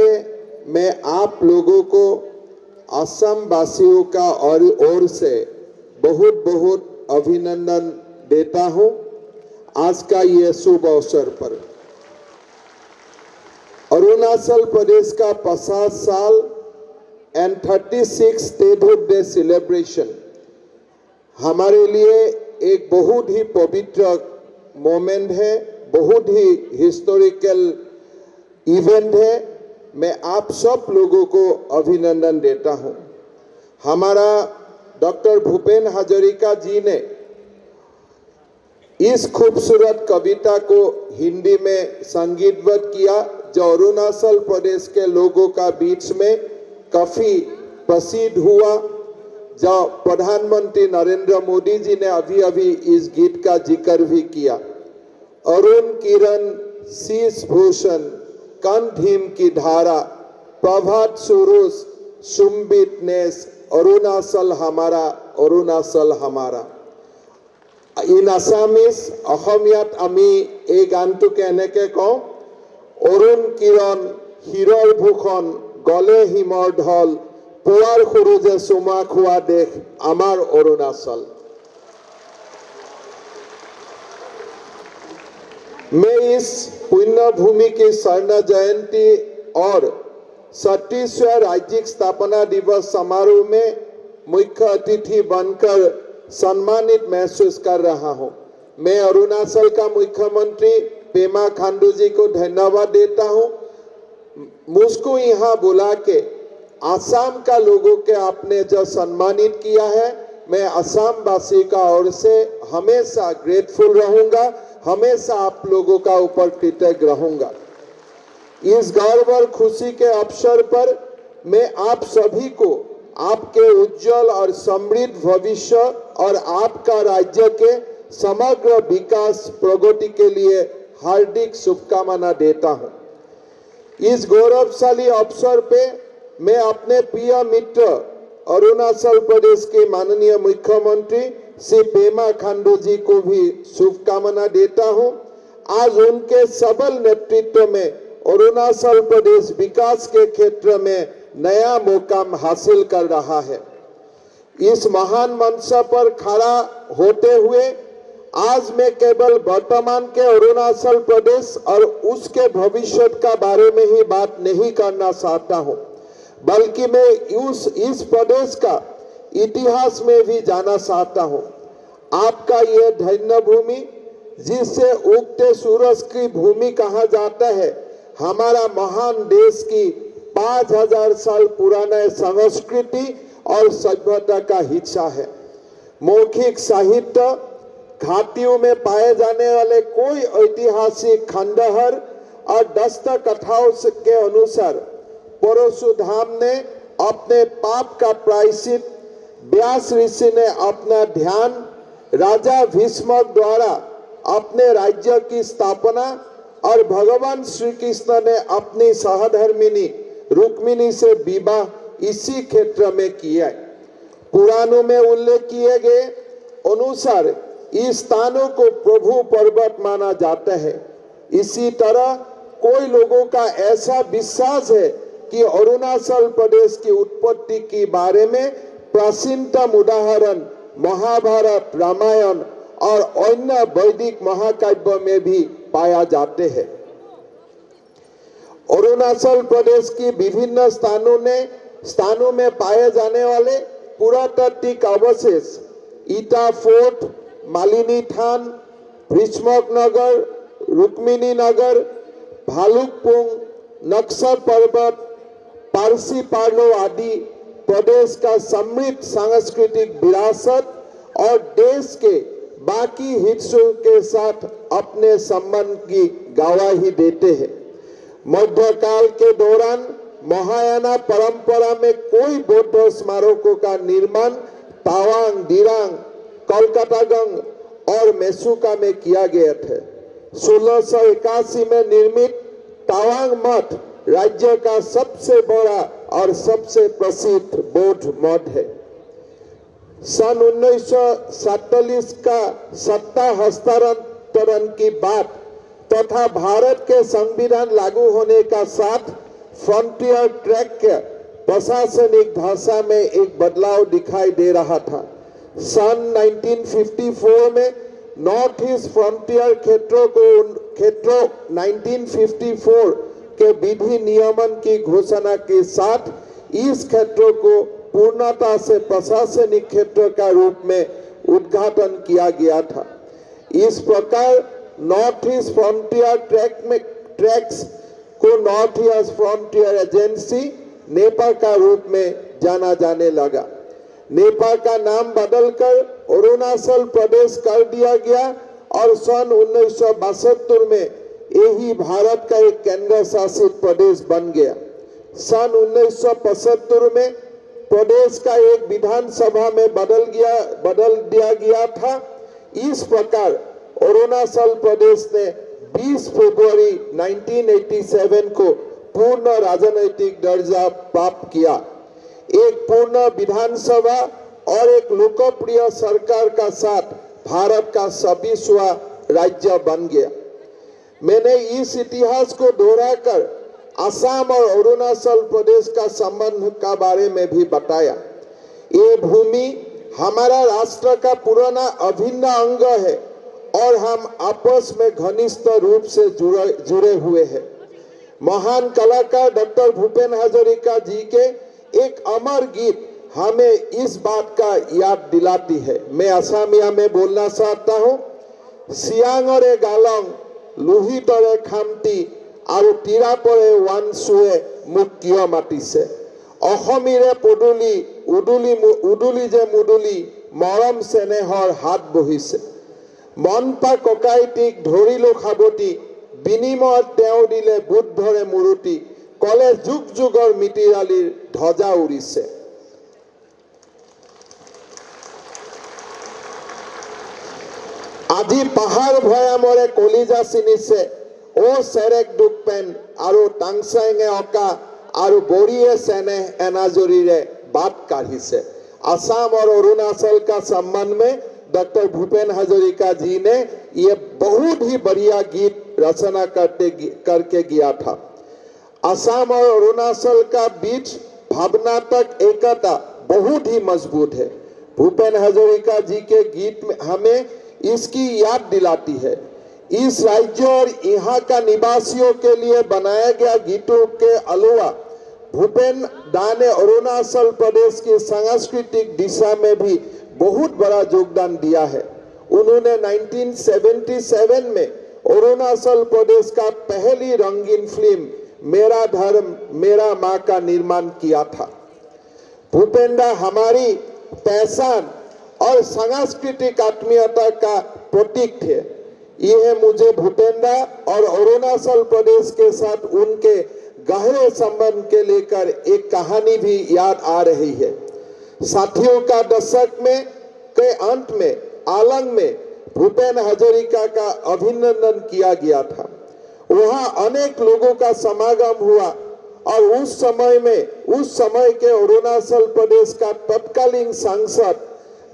पहले मैं आप लोगों को असम वासियों का ओर से बहुत बहुत अभिनंदन देता हूं आज का ये शुभ अवसर पर। अरुणाचल प्रदेश का 50 साल एंड 36 स्टेटहुड डे सेलिब्रेशन हमारे लिए एक बहुत ही पवित्र मोमेंट है, बहुत ही हिस्टोरिकल इवेंट है। मैं आप सब लोगों को अभिनंदन देता हूं। हमारा डॉक्टर भूपेन हजारिका जी ने इस खूबसूरत कविता को हिंदी में संगीतबद्ध किया जो अरुणाचल प्रदेश के लोगों का बीच में काफी प्रसिद्ध हुआ। जो प्रधानमंत्री नरेंद्र मोदी जी ने अभी अभी इस गीत का जिक्र भी किया। अरुण किरण शीश भूषण कंठ हिम की धारा प्रभात सूरज सुम्बित नेस अरुणाचल हमारा अरुणाचल हमारा। इन आसामीज অসমীয়াত আমি এই গানটোকে এনেকে কওঁ, অৰুণ কিৰণ হীৰৰ ভূষণ গলে হিমৰ ঢল পুৱাৰ সূৰুজে চুমা খোৱা দেশ আমাৰ অৰুণাচল। मैं इस पुण्य भूमि की स्वर्ण जयंती और 36वें राज्यिक स्थापना दिवस समारोह में मुख्य अतिथि बनकर सम्मानित महसूस कर रहा हूं। मैं अरुणाचल का मुख्यमंत्री पेमा खांडू जी को धन्यवाद देता हूं। मुझको यहाँ बुला के आसाम का लोगों के आपने जो सम्मानित किया है, मैं असम वासी का ओर से हमेशा ग्रेटफुल रहूंगा, हमेशा आप लोगों का ऊपर कृतज्ञ रहूंगा। इस गर्व और खुशी के अवसर पर मैं आप सभी को आपके उज्जवल और समृद्ध भविष्य और आपका राज्य के समग्र विकास प्रगति के लिए हार्दिक शुभकामना देता हूं। इस गौरवशाली अवसर पे मैं अपने प्रिय मित्र अरुणाचल प्रदेश के माननीय मुख्यमंत्री श्री पेमा खांडू जी को भी शुभकामना देता हूं। आज उनके सबल नेतृत्व में अरुणाचल प्रदेश विकास के क्षेत्र में नया मुकाम हासिल कर रहा है। इस महान मंच पर खड़ा होते हुए आज मैं केवल वर्तमान के अरुणाचल प्रदेश और उसके भविष्य का बारे में ही बात नहीं करना चाहता हूं, बल्कि मैं इस प्रदेश का इतिहास में भी जाना चाहता हूं। आपका यह धन्य भूमि जिसे उगते सूरज की भूमि कहा जाता है, हमारा महान देश की 5000 साल पुराना संस्कृति और सभ्यता का हिस्सा है। मौखिक साहित्य घाटियों में पाए जाने वाले कोई ऐतिहासिक खंडहर और दस्तकथाओं के अनुसार परशुराम ने अपने पाप का प्रायश्चित, व्यास ऋषि ने अपना ध्यान, राजा भीष्म द्वारा अपने राज्य की स्थापना और भगवान श्री कृष्ण ने अपनी सहधर्मिणी रुक्मिणी से विवाह इसी क्षेत्र में किया। पुराणों में उल्लेख किए गए अनुसार इस स्थानों को प्रभु पर्वत माना जाता है। इसी तरह कोई लोगों का ऐसा विश्वास है कि अरुणाचल प्रदेश की उत्पत्ति के बारे में प्राचीनतम उदाहरण महाभारत, रामायण और अन्य वैदिक महाकाव्य में भी पाया जाते हैं। अरुणाचल प्रदेश की विभिन्न स्थानों में पाए जाने वाले पुरातात्विक अवशेष ईटा फोर्ट, मालिनी थान, भीष्मक नगर, रुक्मिणी नगर, भालुकपुंग, नक्सल पर्वत, पारसी पार्लो आदि प्रदेश का समृद्ध सांस्कृतिक विरासत और देश के बाकी हिस्सों के साथ अपने संबंध की गवाही देते हैं। मध्यकाल के दौरान महायाना परंपरा में कोई बौद्ध स्मारकों का निर्माण तावांग, दिरांग, कोलकातागंग और मेसुका में किया गया था। 1681 में निर्मित तावांग मठ राज्य का सबसे बड़ा और सबसे प्रसिद्ध बौद्ध मठ है। सन 1947 का सत्ता हस्तांतरण की बात तथा भारत के संविधान लागू होने का साथ फ्रंटियर ट्रैक के प्रशासनिक ढांचा में एक बदलाव दिखाई दे रहा था। सन 1954 में नॉर्थ ईस्ट फ्रंटियर क्षेत्रों 1954 के विधि नियमन की घोषणा के साथ इस क्षेत्रों को पूर्णता से प्रशासनिक क्षेत्र का रूप में उद्घाटन किया गया था। इस प्रकार नॉर्थ ईस्ट फ्रंटियर ट्रैक्स को north east frontier agency Nipah का रूप में जाना जाने लगा। नेपा का नाम बदलकर अरुणाचल प्रदेश कर दिया गया और सन 1972 में यही भारत का एक केंद्र शासित प्रदेश बन गया। सन 1975 में प्रदेश का एक विधानसभा में बदल दिया गया था। इस प्रकार अरुणाचल प्रदेश ने 20 फरवरी 1987 को पूर्ण राजनीतिक दर्जा प्राप्त किया। एक पूर्ण विधानसभा और एक लोकप्रिय सरकार का साथ भारत का 26वां राज्य बन गया। मैंने इस इतिहास को दोहराकर असम और अरुणाचल प्रदेश का संबंध का बारे में भी बताया। ये भूमि हमारा राष्ट्र का पुराना अभिन्न अंग है और हम आपस में घनिष्ठ रूप से जुड़े हुए हैं। महान कलाकार डॉक्टर भूपेन हजारिका जी के एक अमर गीत हमें इस बात का याद दिलाती है। मैं असमिया में बोलना चाहता हूँ। सियांगरे गालंग लुहितरे खामती और तीरा परे वान सुए मुक्तिय मातिसे अखमीरे पदुली उदुली जे मुदुली मरम सेनेहर हाथ बहिसे मनपा ककाइटिक धरिलो खाबती बिनिमयत तेव दिले बुद्धरे मुरुति कले जुग जुगर मितिरालिर ध्वजा उड़िसे। আজি পাহাড় ভয়ামরে কলিজা চিনিছে ও সেরেক দুকপেন আৰু টাংচাইঙে অকা আৰু বৰিয়ে সেনে এনাজৰিৰে बात काढ़िसे। असम और अरुणाचल का संबंध में डॉक्टर भूपेन हजारिका जी ने ये बहुत ही बढ़िया गीत रचना करके गया था। असम और अरुणाचल का बीच भावनात्मक एकता बहुत ही मजबूत है। भूपेन हजारिका जी के गीत में हमें इसकी याद दिलाती है। इस राज्य और यहाँ का निवासियों के लिए बनाया गया गीतों के अलावा भूपेन दा ने अरुणाचल प्रदेश की सांस्कृतिक दिशा में भी बहुत बड़ा योगदान दिया है। उन्होंने 1977 में अरुणाचल प्रदेश का पहली रंगीन फिल्म मेरा धर्म मेरा माँ का निर्माण किया था। भूपेन दा हमारी पहचान और सांस्कृतिक आत्मीयता का प्रतीक थे। यह मुझे भूपेन दा और अरुणाचल प्रदेश के साथ उनके गहरे संबंध के लेकर एक कहानी भी याद आ रही है। साथियों का दशक में के अंत में आलंग में भूपेन हजारिका का अभिनंदन किया गया था। वहां अनेक लोगों का समागम हुआ और उस समय के अरुणाचल प्रदेश का तत्कालीन सांसद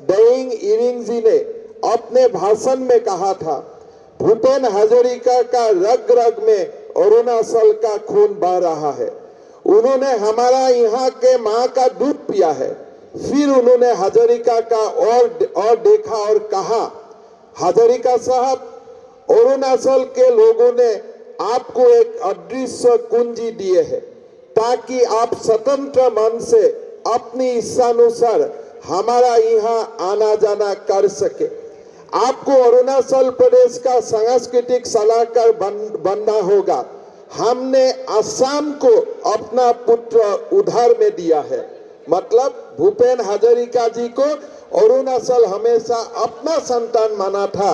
डेइंग इरिंग जी ने अपने भाषण में कहा था, भूपेन हजारिका का रग रग में अरुणाचल का खून बह रहा है। उन्होंने हमारा यहाँ के माँ का दूध पिया है। फिर उन्होंने हजारिका का और देखा और कहा, हजारिका साहब, अरुणाचल के लोगों ने आपको एक अदृश्य कुंजी दिए है ताकि आप स्वतंत्र मन से अपनी इच्छानुसार हमारा यहाँ आना जाना कर सके। आपको अरुणाचल प्रदेश का सांस्कृतिक सलाहकार बनना होगा। हमने असम को अपना पुत्र उधार में दिया है। मतलब भूपेन हजारिका जी को अरुणाचल हमेशा अपना संतान माना था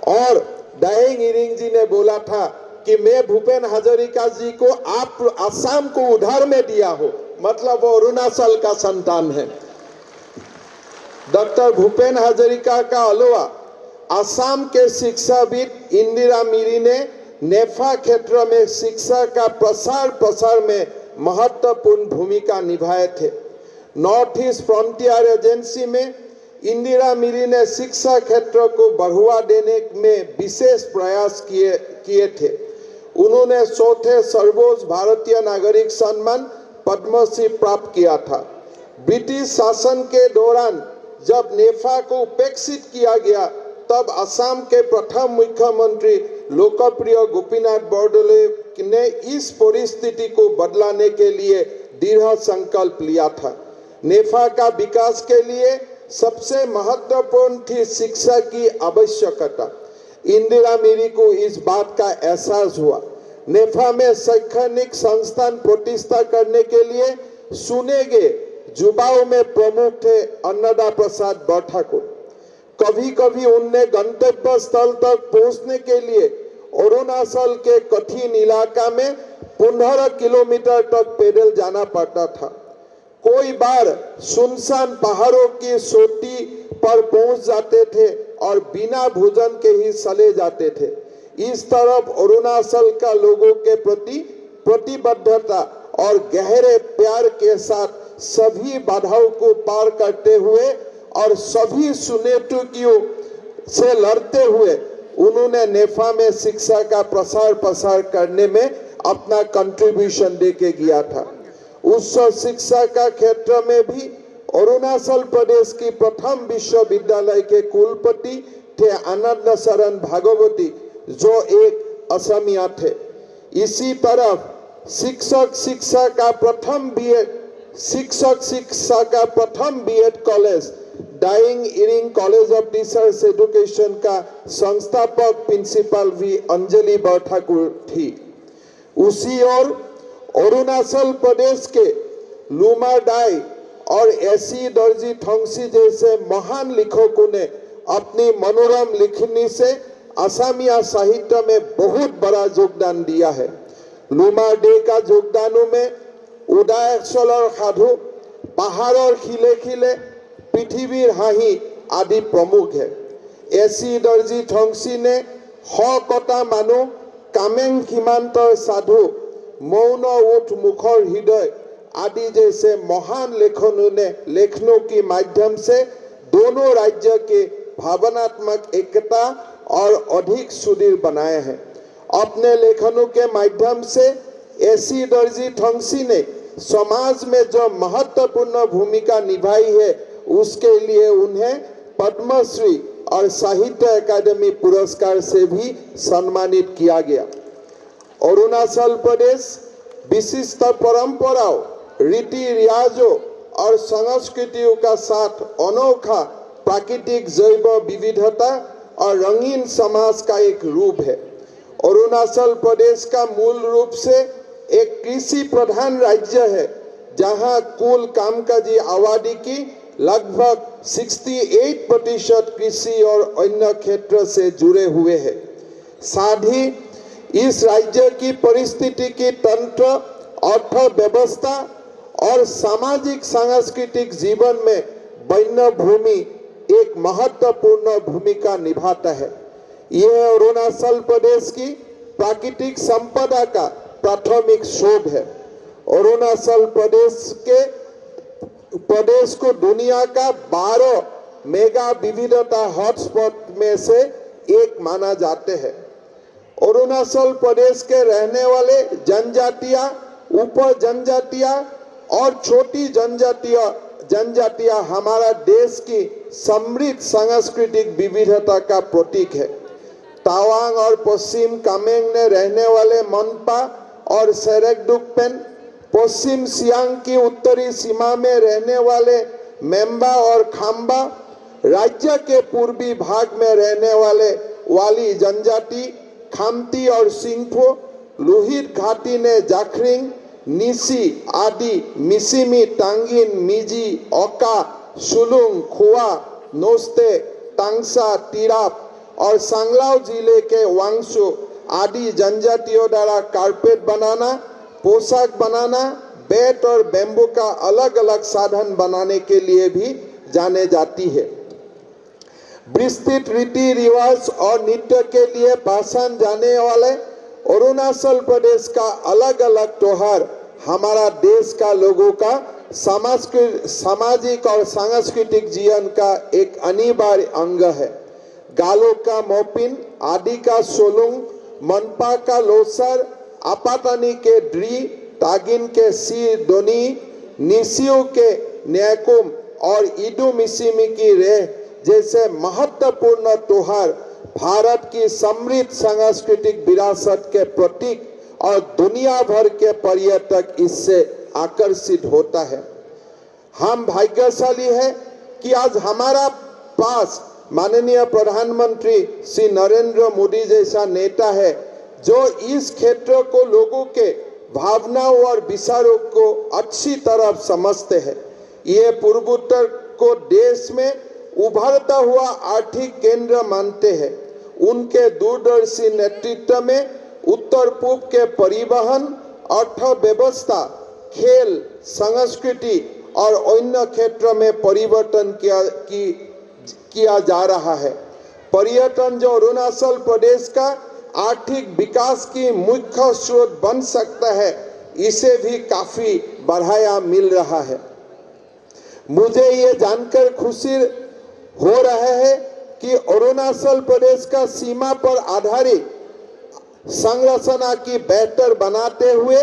और डेइंग इरिंग जी ने बोला था कि मैं भूपेन हजारिका जी को आप असम को उधार में दिया हो, मतलब वो अरुणाचल का संतान है। डॉक्टर भूपेन हजारिका का अलावा असम के शिक्षाविद इंदिरा मिरी ने नेफा क्षेत्र में शिक्षा का प्रसार में महत्वपूर्ण भूमिका निभाए थे। नॉर्थ ईस्ट फ्रंटियर एजेंसी में इंदिरा मिरी ने शिक्षा क्षेत्र को बढ़ावा देने में विशेष प्रयास किए थे। उन्होंने चौथे सर्वोच्च भारतीय नागरिक सम्मान पद्मश्री प्राप्त किया था। ब्रिटिश शासन के दौरान जब नेफा को उपेक्षित किया गया, तब असम के प्रथम मुख्यमंत्री लोकप्रिय गोपीनाथ बरदলৈ ने इस परिस्थिति को बदलाने के लिए दृढ़ संकल्प लिया था। नेफा का विकास के लिए सबसे महत्वपूर्ण थी शिक्षा की आवश्यकता। इंदिरा मिरी को इस बात का एहसास हुआ। नेफा में शैक्षणिक संस्थान प्रतिष्ठा करने के लिए चुने गए युवाओं में प्रमुख थे अन्नदा प्रसाद बरठाकुर। कभी कभी उनने गंतव्य स्थल तक पहुंचने के लिए अरुणाचल के कठिन इलाका में 15 किलोमीटर तक पैदल जाना पड़ता था। कोई बार सुनसान पहाड़ों की चोटी पर पहुंच जाते थे और बिना भोजन के ही चले जाते थे। इस तरफ अरुणाचल का लोगों के प्रति प्रतिबद्धता और गहरे प्यार के साथ सभी बाधाओं को पार करते हुए और सभी चुनौतियों से लड़ते हुए उन्होंने नेफा में शिक्षा का प्रसार करने में अपना कंट्रीब्यूशन देके गया था। उच्च शिक्षा का क्षेत्र में भी अरुणाचल प्रदेश की प्रथम विश्वविद्यालय के कुलपति थे आनंद शरण भागवती, जो एक असमिया थे। इसी तरफ शिक्षक शिक्षा का प्रथम बीएड कॉलेज डाइंग इरिंग कॉलेज ऑफ टीचर्स एजुकेशन का संस्थापक प्रिंसिपल भी अंजलि बरठाकुर थी। उसी ओर अरुणाचल प्रदेश के लुमा डाई और एसी दर्जी थोंगसी जैसे महान लेखकों ने अपनी मनोरम लिखनी से असमिया साहित्य में बहुत बड़ा योगदान दिया है। लुमा डे का योगदानों में उदयचलर साधु, पहाड़र खिले खिले, पृथ्वीर हाही आदि प्रमुख है। एसी दर्जी थोंगसी ने ह कटा मानु, कामेंग सीमांतर साधु, मौन उठ मुखर हृदय आदि जैसे महान लेखनों के माध्यम से दोनों राज्य के भावनात्मक एकता और अधिक सुदृढ़ बनाए हैं। अपने लेखनों के माध्यम से एसी दर्जी थोंगसी ने समाज में जो महत्वपूर्ण भूमिका निभाई है, उसके लिए उन्हें पद्मश्री और साहित्य अकादमी पुरस्कार से भी सम्मानित किया गया। अरुणाचल प्रदेश विशिष्ट परंपराओं, रीति रिवाजों और संस्कृतियों का साथ अनोखा प्राकृतिक जैव विविधता और रंगीन समाज का एक रूप है। अरुणाचल प्रदेश का मूल रूप से एक कृषि प्रधान राज्य है, जहां कुल कामकाजी आबादी की लगभग 68% कृषि और अन्य क्षेत्र से जुड़े हुए हैं। साथ ही इस राज्य की परिस्थिति की तंत्र, अर्थव्यवस्था और सामाजिक सांस्कृतिक जीवन में वन्य भूमि एक महत्वपूर्ण भूमिका निभाता है। यह अरुणाचल प्रदेश की प्राकृतिक संपदा का प्राथमिक स्रोत है। अरुणाचल प्रदेश को दुनिया का 12 मेगा विविधता हॉटस्पॉट में से एक माना जाते हैं। अरुणाचल प्रदेश के रहने वाले जनजातियां, उप जनजातियां और छोटी जनजातियां हमारा देश की समृद्ध सांस्कृतिक विविधता का प्रतीक है। तावांग और पश्चिम कामेंग में रहने वाले मनपा और सेरेकडुकपेन, पश्चिम सियांग की उत्तरी सीमा में रहने वाले मेंबा और खाम्बा, राज्य के पूर्वी भाग में रहने वाले वाली जनजाति खामती और सिंगफो, लोहित घाटी ने जाखरिंग, निसी आदि मिसिमी, टांगिन, मिजी, ओका, सुलुंग, खुआ, नोस्ते, तांगसा, तिराप और सांगलाव जिले के वांगसू आदि जनजातियों द्वारा कारपेट बनाना, पोशाक बनाना, बेट और बेम्बू का अलग अलग साधन बनाने के लिए भी जाने जाती है। विस्तृत रीति रिवाज और नृत्य के लिए पहचान जाने वाले अरुणाचल प्रदेश का अलग अलग त्योहार हमारा देश का लोगों का सामाजिक और सांस्कृतिक जीवन का एक अनिवार्य अंग है। गालो का मोपिन, आदि का सोलुंग, मनपा का लोसर, आपातानी के ड्री, तागिन के सी डोनी, निसियो के न्याकुम और इडू मिसिमी की रे जैसे महत्वपूर्ण त्योहार भारत की समृद्ध सांस्कृतिक विरासत के प्रतीक और दुनिया भर के पर्यटक इससे आकर्षित होता है। हम भाग्यशाली है कि आज हमारा पास माननीय प्रधानमंत्री श्री नरेंद्र मोदी जैसा नेता है जो इस क्षेत्र को लोगों के भावनाओं और विचारों को अच्छी तरह समझते हैं। ये पूर्वोत्तर को देश में उभरता हुआ आर्थिक केंद्र मानते हैं। उनके दूरदर्शी नेतृत्व में उत्तर पूर्व के परिवहन, अर्थव्यवस्था, खेल, संस्कृति और अन्य क्षेत्र में परिवर्तन किया जा रहा है। पर्यटन जो अरुणाचल प्रदेश का आर्थिक विकास की मुख्य स्रोत बन सकता है, इसे भी काफी बढ़ावा मिल रहा है। मुझे ये जानकर खुशी हो रहा है कि अरुणाचल प्रदेश का सीमा पर आधारित संरचना की बेहतर बनाते हुए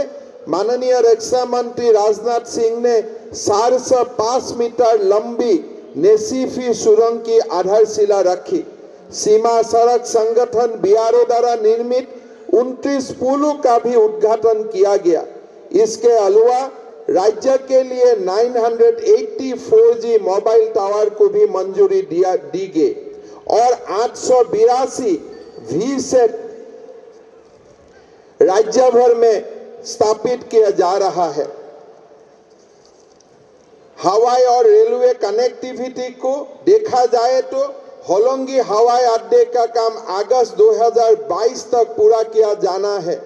माननीय रक्षा मंत्री राजनाथ सिंह ने 405 मीटर लंबी नेसीफी सुरंग की आधारशिला रखी। सीमा सड़क संगठन बीआरओ द्वारा निर्मित 29 पुलों का भी उद्घाटन किया गया। इसके अलावा राज्य के लिए 980 4G मोबाइल टावर को भी मंजूरी दी गई और 882 वीसेट राज्य भर में स्थापित किया जा रहा है। हवाई और रेलवे कनेक्टिविटी को देखा जाए तो होलोंगी हवाई अड्डे का काम अगस्त 2022 तक पूरा किया जाना है।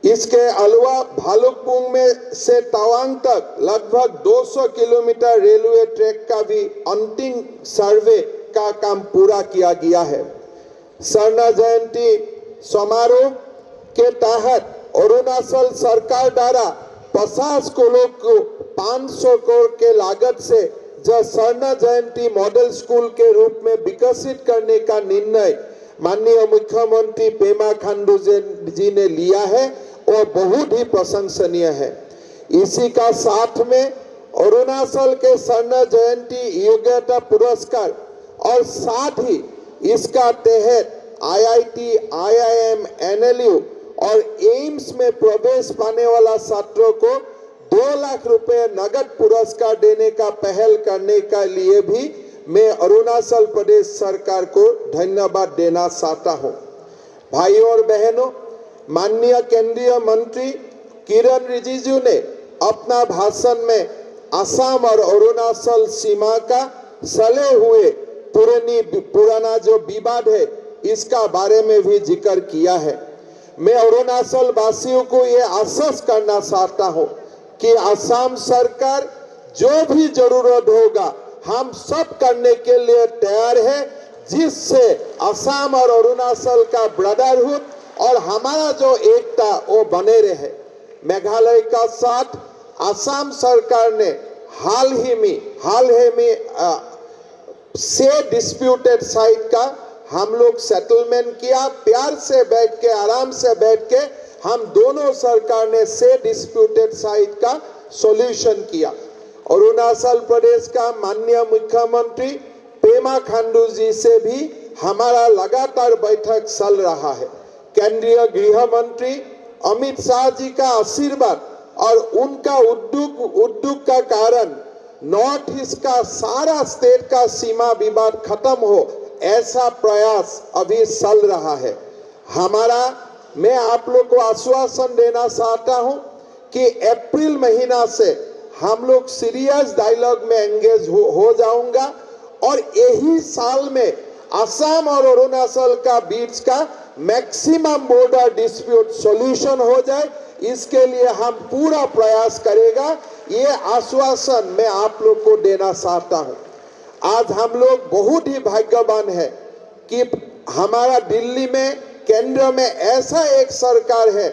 इसके अलावा भालुकपुंग में से तवांग तक लगभग 200 किलोमीटर रेलवे ट्रैक का भी अंतिम सर्वे का काम पूरा किया गया है। स्वर्ण जयंती समारोह के तहत अरुणाचल सरकार द्वारा 50 करोड़ को 500 करोड़ के लागत से जो स्वर्ण जयंती मॉडल स्कूल के रूप में विकसित करने का निर्णय माननीय मुख्यमंत्री पेमा खांडू जी ने लिया है और बहुत ही प्रशंसनीय है। इसी का साथ में अरुणाचल के स्वर्ण जयंती योग्यता पुरस्कार और साथ ही इसका तहत IIT, IIM, NLU और एम्स में प्रवेश पाने वाला छात्रों को 2 लाख रुपए नगद पुरस्कार देने का पहल करने के लिए भी मैं अरुणाचल प्रदेश सरकार को धन्यवाद देना चाहता हूं। भाइयों और बहनों, माननीय केंद्रीय मंत्री किरण रिजिजू ने अपना भाषण में असम और अरुणाचल सीमा का सले हुए पुराना जो विवाद है इसका बारे में भी जिक्र किया है। मैं अरुणाचल वासियों को ये आश्वस्त करना चाहता हूं कि असम सरकार जो भी जरूरत होगा हम सब करने के लिए तैयार है, जिससे असम और अरुणाचल का ब्रदरहुड और हमारा जो एकता वो बने रहे। मेघालय का साथ असम सरकार ने हाल ही में से डिस्प्यूटेड साइट का हम लोग सेटलमेंट किया। प्यार से बैठ के, आराम से बैठ के हम दोनों सरकार ने से डिस्प्यूटेड साइट का सॉल्यूशन किया। अरुणाचल प्रदेश का माननीय मुख्यमंत्री पेमा खांडू जी से भी हमारा लगातार बैठक चल रहा है। केंद्रीय गृह मंत्री अमित शाह जी का आशीर्वाद और उनका उद्योग का कारण नॉर्थ ईस्ट का सारा स्टेट का सीमा विवाद खत्म हो, ऐसा प्रयास अभी चल रहा है। मैं आप लोग को आश्वासन देना चाहता हूं कि अप्रैल महीना से हम लोग सीरियस डायलॉग में एंगेज हो जाऊंगा और यही साल में असम और अरुणाचल का बीच का मैक्सिमम बॉर्डर डिस्प्यूट सॉल्यूशन हो जाए, इसके लिए हम पूरा प्रयास करेगा। ये आश्वासन मैं आप लोग को देना चाहता हूं। आज हम लोग बहुत ही भाग्यवान है कि हमारा दिल्ली में केंद्र में ऐसा एक सरकार है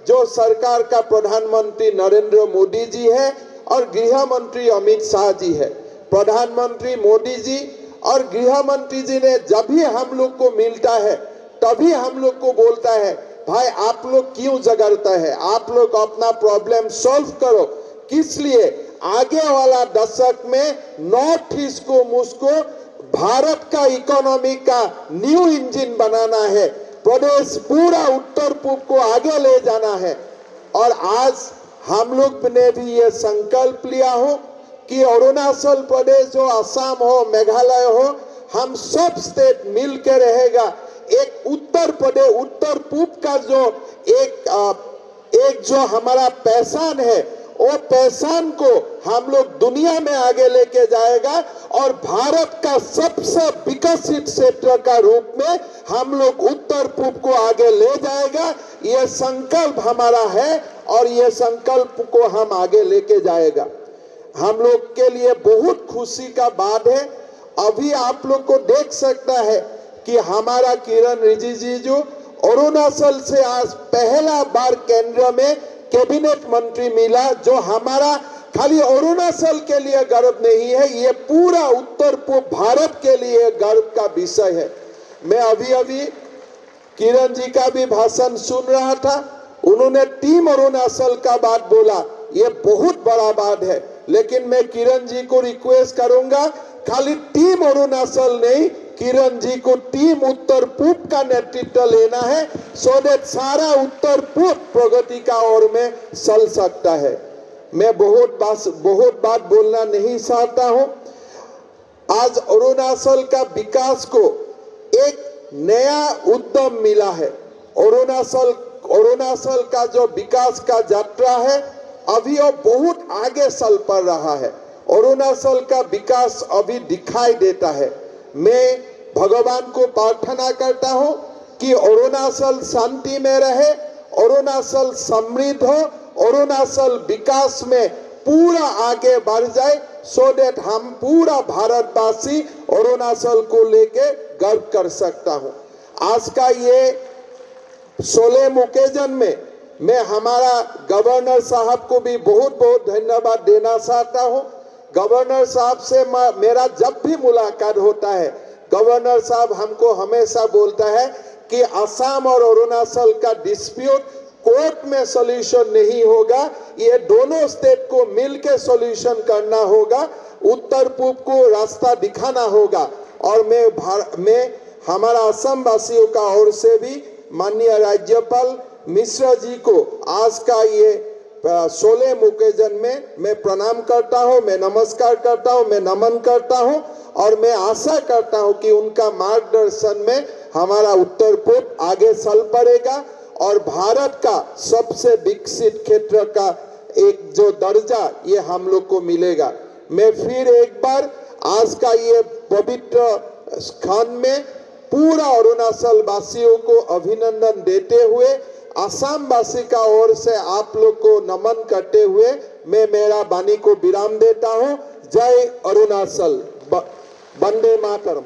जो सरकार का प्रधानमंत्री नरेंद्र मोदी जी है और गृह मंत्री अमित शाह जी है। प्रधानमंत्री मोदी जी और गृह मंत्री जी ने जब भी हम लोग को मिलता है तभी हम लोग को बोलता है भाई आप लोग क्यों झगड़ते हैं, आप लोग अपना प्रॉब्लम सॉल्व करो। किस लिए आगे वाला दशक में नॉर्थ ईस्ट को मुझको भारत का इकोनॉमी का न्यू इंजन बनाना है, प्रदेश पूरा उत्तर पूर्व को आगे ले जाना है। और आज हम लोग ने भी ये संकल्प लिया हो कि अरुणाचल प्रदेश हो, असम हो, मेघालय हो, हम सब स्टेट मिल के रहेगा। एक उत्तर प्रदेश, उत्तर पूर्व का जो एक जो हमारा पहचान है, वो पहचान को हम लोग दुनिया में आगे लेके जाएगा और भारत का सबसे विकसित क्षेत्र का रूप में हम लोग उत्तर पूर्व को आगे ले जाएगा। ये संकल्प हमारा है और ये संकल्प को हम आगे लेके जाएगा। हम लोग के लिए बहुत खुशी का बात है, अभी आप लोग को देख सकता है कि हमारा किरण रिजिजू अरुणाचल से आज पहला बार केंद्र में कैबिनेट मंत्री मिला, जो हमारा खाली अरुणाचल के लिए गर्व नहीं है, ये पूरा उत्तर पूर्व भारत के लिए गर्व का विषय है। मैं अभी किरण जी का भी भाषण सुन रहा था, उन्होंने टीम अरुणाचल का बात बोला, ये बहुत बड़ा बात है। लेकिन मैं किरण जी को रिक्वेस्ट करूंगा, खाली टीम अरुणाचल नहीं, किरण जी को टीम उत्तर पूर्व का नेतृत्व लेना है, सो दैट सारा उत्तर पूर्व प्रगति का ओर में चल सकता है। मैं बहुत बात बोलना नहीं चाहता हूं। आज अरुणाचल का विकास को एक नया उद्यम मिला है। अरुणाचल का जो विकास का यात्रा है अभी वो बहुत आगे चल पड़ रहा है। अरुणाचल का विकास अभी दिखाई देता है। मैं भगवान को प्रार्थना करता हूं कि अरुणाचल शांति में रहे, अरुणाचल समृद्ध हो, अरुणाचल विकास में पूरा आगे बढ़ जाए, सो दैट हम पूरा भारतवासी अरुणाचल को लेके गर्व कर सकता हूं। आज का ये सोलेम ओकेजन में मैं हमारा गवर्नर साहब को भी बहुत बहुत धन्यवाद देना चाहता हूं। गवर्नर साहब से मेरा जब भी मुलाकात होता है, गवर्नर साहब हमको हमेशा बोलता है कि असम और अरुणाचल का डिस्प्यूट कोर्ट में सॉल्यूशन नहीं होगा, ये दोनों स्टेट को मिलकर सॉल्यूशन करना होगा, उत्तर पूर्व को रास्ता दिखाना होगा। और मैं हमारा असम वासियों का ओर से भी माननीय राज्यपाल मिश्रा जी को आज का ये सोलेम ओकेजन में मैं प्रणाम करता हूं, मैं नमस्कार करता हूं, मैं नमन करता हूं और मैं आशा करता हूं कि उनका मार्गदर्शन में हमारा उत्तर पूर्व आगे चल पड़ेगा और भारत का सबसे विकसित क्षेत्र का एक जो दर्जा ये हम लोग को मिलेगा। मैं फिर एक बार आज का ये पवित्र स्थान में पूरा अरुणाचल वासियों को अभिनंदन देते हुए, असम वासी का ओर से आप लोग को नमन करते हुए मैं मेरा वाणी को विराम देता हूं। जय अरुणाचल, वंदे मातरम।